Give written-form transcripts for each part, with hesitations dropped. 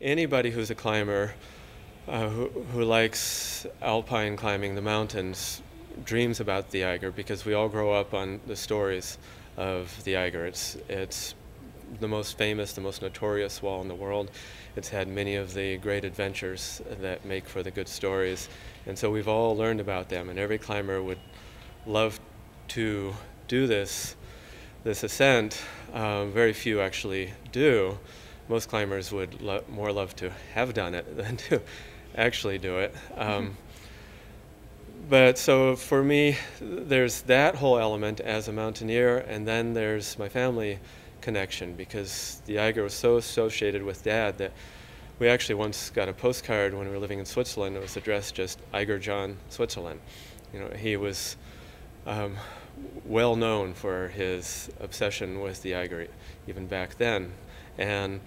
Anybody who's a climber who likes alpine climbing the mountains dreams about the Eiger, because we all grow up on the stories of the Eiger. It's the most famous, the most notorious wall in the world. It's had many of the great adventures that make for the good stories, and so we've all learned about them, and every climber would love to do this ascent. Very few actually do. Most climbers would more love to have done it than to actually do it. But so for me, there's that whole element as a mountaineer, and then there's my family connection, because the Eiger was so associated with Dad that we actually once got a postcard when we were living in Switzerland. It was addressed just Eiger John, Switzerland. You know, he was well known for his obsession with the Eiger even back then. And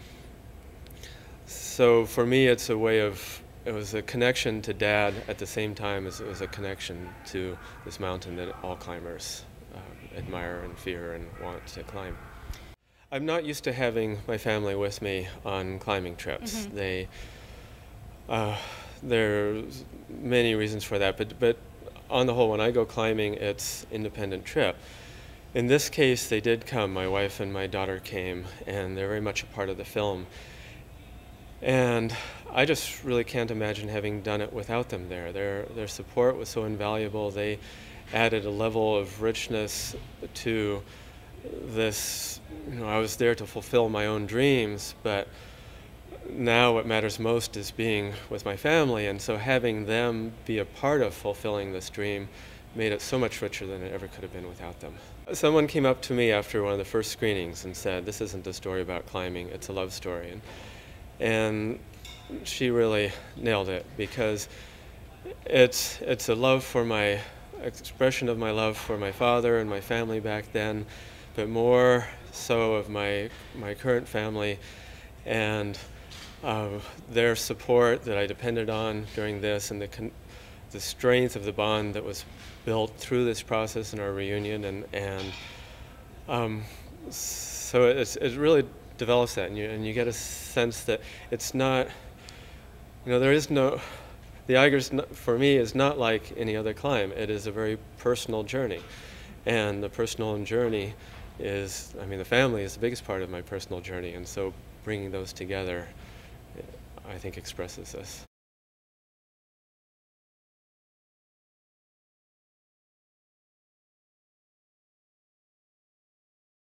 so for me, it's a way of, it was a connection to Dad at the same time as it was a connection to this mountain that all climbers admire and fear and want to climb. I'm not used to having my family with me on climbing trips. Mm-hmm. There's many reasons for that, but on the whole, when I go climbing, it's independent trip. In this case, they did come. My wife and my daughter came, and they're very much a part of the film. And I just really can't imagine having done it without them there. Their support was so invaluable. They added a level of richness to this. You know, I was there to fulfill my own dreams, but now what matters most is being with my family, and so having them be a part of fulfilling this dream made it so much richer than it ever could have been without them. Someone came up to me after one of the first screenings and said, "This isn't a story about climbing, it's a love story." And she really nailed it, because it's a love for my expression of my love for my father and my family back then, but more so of my current family and their support that I depended on during this, and the strength of the bond that was built through this process in our reunion, so it really develops that, and you get a sense that it's not, you know, there is no, the Eiger's for me is not like any other climb. It is a very personal journey, and the personal journey is, I mean, the family is the biggest part of my personal journey, and so bringing those together, I think, expresses this.